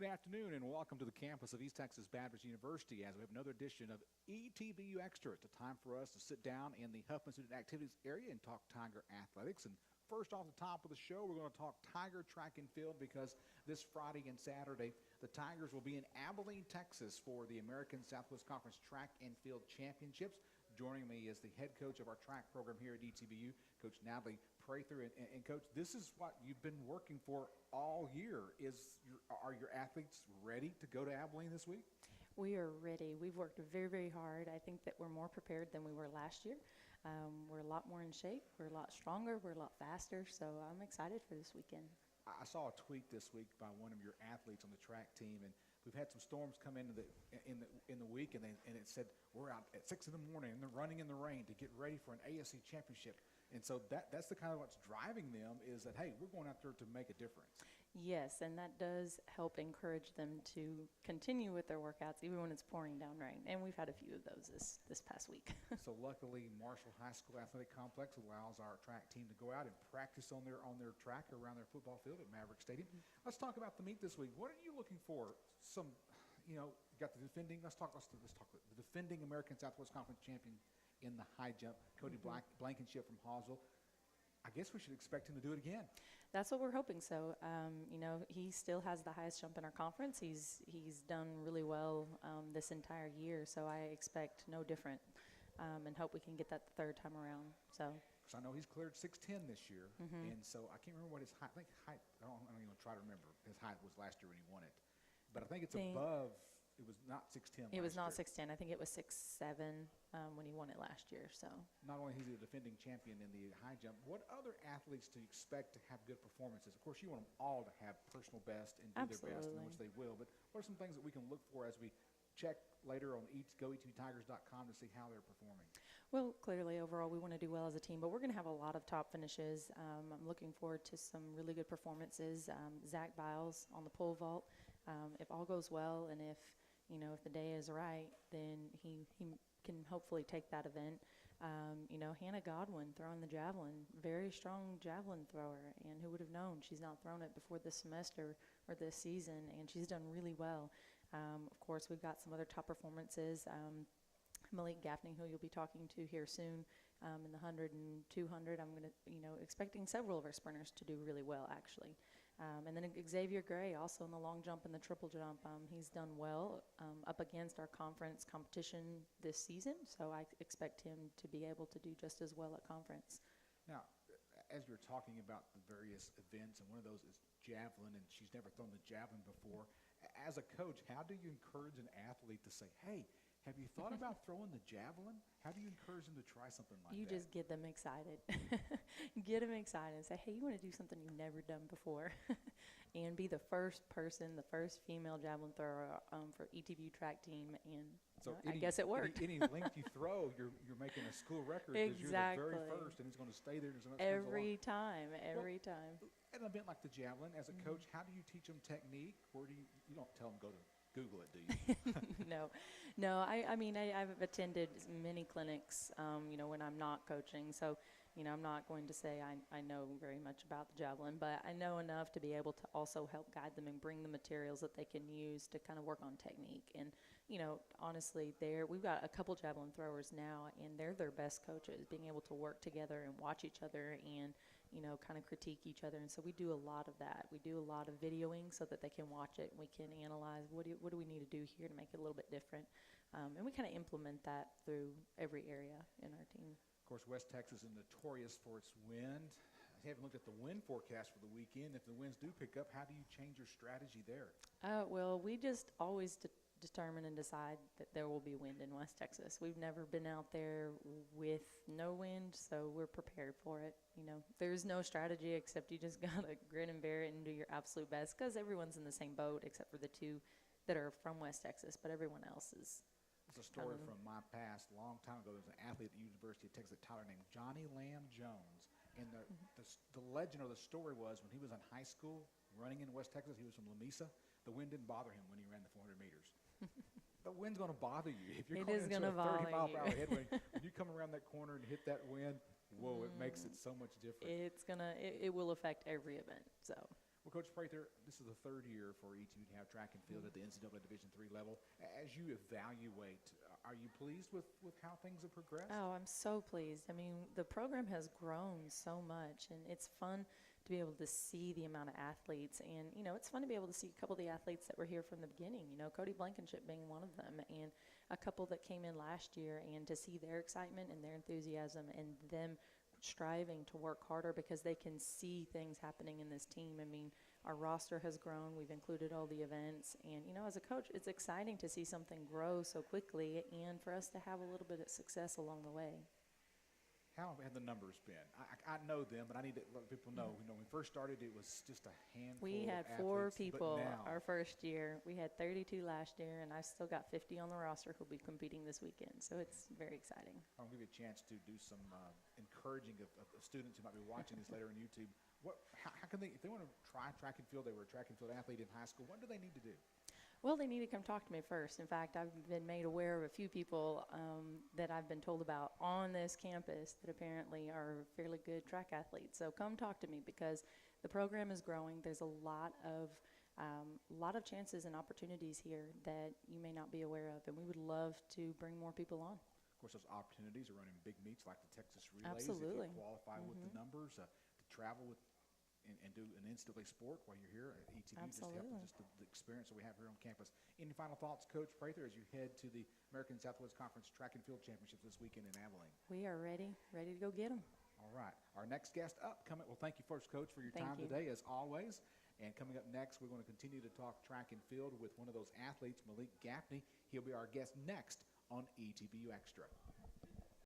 Good afternoon and welcome to the campus of East Texas Baptist University as we have another edition of ETBU Extra. It's a time for us to sit down in the Huffman Student Activities area and talk Tiger athletics. And first off the top of the show, we're going to talk Tiger track and field because this Friday and Saturday, the Tigers will be in Abilene, Texas for the American Southwest Conference Track and Field Championships. Joining me is the head coach of our track program here at ETBU, Coach Natalie. Prather, and Coach, this is what you've been working for all year. Are your athletes ready to go to Abilene this week? We are ready. We've worked very, very hard. I think that we're more prepared than we were last year. We're a lot more in shape. We're a lot stronger. We're a lot faster. So I'm excited for this weekend. I saw a tweet this week by one of your athletes on the track team, and we've had some storms come in the week, and it said we're out at 6 in the morning and they're running in the rain to get ready for an ASC championship. And so that's the kind of what's driving them is that, hey, we're going out there to make a difference. Yes, and that does help encourage them to continue with their workouts even when it's pouring down rain. And we've had a few of those this past week. So luckily, Marshall High School Athletic Complex allows our track team to go out and practice on their track around their football field at Maverick Stadium. Let's talk about the meet this week. What are you looking for? Got the defending. Let's talk the defending American Southwest Conference champion in the high jump, Cody Blankenship from Hawesville. I guess we should expect him to do it again. That's what we're hoping so. He still has the highest jump in our conference. He's done really well this entire year, so I expect no different and hope we can get that the third time around. So. Because I know he's cleared 6'10" this year, and so I can't remember what his height. I don't even try to remember his height was last year when he won it, but I think it's above. It was not 6'10". It was not 6'10". I think it was 6'7" when he won it last year. So not only is he the defending champion in the high jump, what other athletes do you expect to have good performances? Of course, you want them all to have personal best and do their best, in which they will. But what are some things that we can look for as we check later on goetbtigers.com to see how they're performing? Well, clearly, overall, we want to do well as a team, but we're going to have a lot of top finishes. I'm looking forward to some really good performances. Zach Biles on the pole vault. If all goes well, and if the day is right, then he can hopefully take that event. Hannah Godwin throwing the javelin, very strong javelin thrower, and who would have known? She's not thrown it before this semester or this season, and she's done really well. Of course, we've got some other top performances. Malik Gaffney, who you'll be talking to here soon, in the 100 and 200. I'm going to, expecting several of our sprinters to do really well, actually. And then Xavier Gray, also in the long jump and the triple jump. He's done well up against our conference competition this season, so I expect him to be able to do just as well at conference. Now, as you're talking about the various events, and one of those is javelin, and she's never thrown the javelin before, as a coach, how do you encourage an athlete to say, hey, have you thought about throwing the javelin? How do you encourage them to try something like that? You just get them excited. Get them excited and say, hey, you want to do something you've never done before and be the first person, the first female javelin thrower for ETBU track team. And so I guess it worked. Any length you throw, you're making a school record because you're the very first, and it's going to stay there. Every time. At an event like the javelin, as a coach, how do you teach them technique? Where do you don't tell them go to Google it, do you? No. I've attended many clinics, when I'm not coaching. So, I'm not going to say I know very much about the javelin, but I know enough to be able to also help guide them and bring the materials that they can use to kind of work on technique. And, honestly, we've got a couple javelin throwers now, and they're their best coaches, being able to work together and watch each other and, kind of critique each other. And so we do a lot of that. We do a lot of videoing so that they can watch it and we can analyze what do we need to do here to make it a little bit different. And we kind of implement that through every area in our team. Of course, West Texas is notorious for its wind. I haven't looked at the wind forecast for the weekend. If the winds do pick up, how do you change your strategy there? Well, we just always determine and decide that there will be wind in West Texas. We've never been out there with no wind, so we're prepared for it. There's no strategy except you just got to grin and bear it and do your absolute best because everyone's in the same boat except for the two that are from West Texas, but everyone else is. It's a story from my past. A long time ago, there was an athlete at the University of Texas at Tyler named Johnny Lamb Jones. And the legend or the story was when he was in high school running in West Texas, he was from Lamesa, the wind didn't bother him when he ran the 400 meters. The wind's going to bother you. If you're going into a 30-mile-per-hour headwind, when you come around that corner and hit that wind, whoa, it makes it so much different. It will affect every event. So Well, Coach Prather, this is the third year for ETBU to have track and field at the NCAA Division III level. As you evaluate, are you pleased with how things have progressed? Oh, I'm so pleased. I mean, the program has grown so much, and it's fun to be able to see the amount of athletes. And, you know, it's fun to be able to see a couple of the athletes that were here from the beginning, you know, Cody Blankenship being one of them, and a couple that came in last year, and to see their excitement and their enthusiasm and them striving to work harder because they can see things happening in this team. I mean, our roster has grown. We've included all the events. And, you know, as a coach, it's exciting to see something grow so quickly and for us to have a little bit of success along the way. How have the numbers been? I know them, but I need to let people know. You know, when we first started, it was just a handful We had of 4 athletes, people but now, our first year. We had 32 last year, and I've still got 50 on the roster who'll be competing this weekend. So it's very exciting. I'll give you a chance to do some encouraging of students who might be watching this later on YouTube. How can they, if they want to try track and field, they were a track and field athlete in high school, what do they need to do? Well, they need to come talk to me first. In fact, I've been made aware of a few people that I've been told about on this campus that apparently are fairly good track athletes. So come talk to me because the program is growing. There's a lot of chances and opportunities here that you may not be aware of, and we would love to bring more people on. Of course, those opportunities are running big meets like the Texas Relays. Absolutely. If you qualify with the numbers, to travel with and do an NCAA sport while you're here at ETBU. Absolutely. Just the experience that we have here on campus. Any final thoughts, Coach Prather, as you head to the American Southwest Conference Track and Field Championships this weekend in Abilene? We are ready to go get them. All right. Our next guest upcoming. Well, thank you first, Coach, for your Thank time you. today, as always. And coming up next, we're going to continue to talk track and field with one of those athletes, Malik Gaffney. He'll be our guest next on ETBU Extra.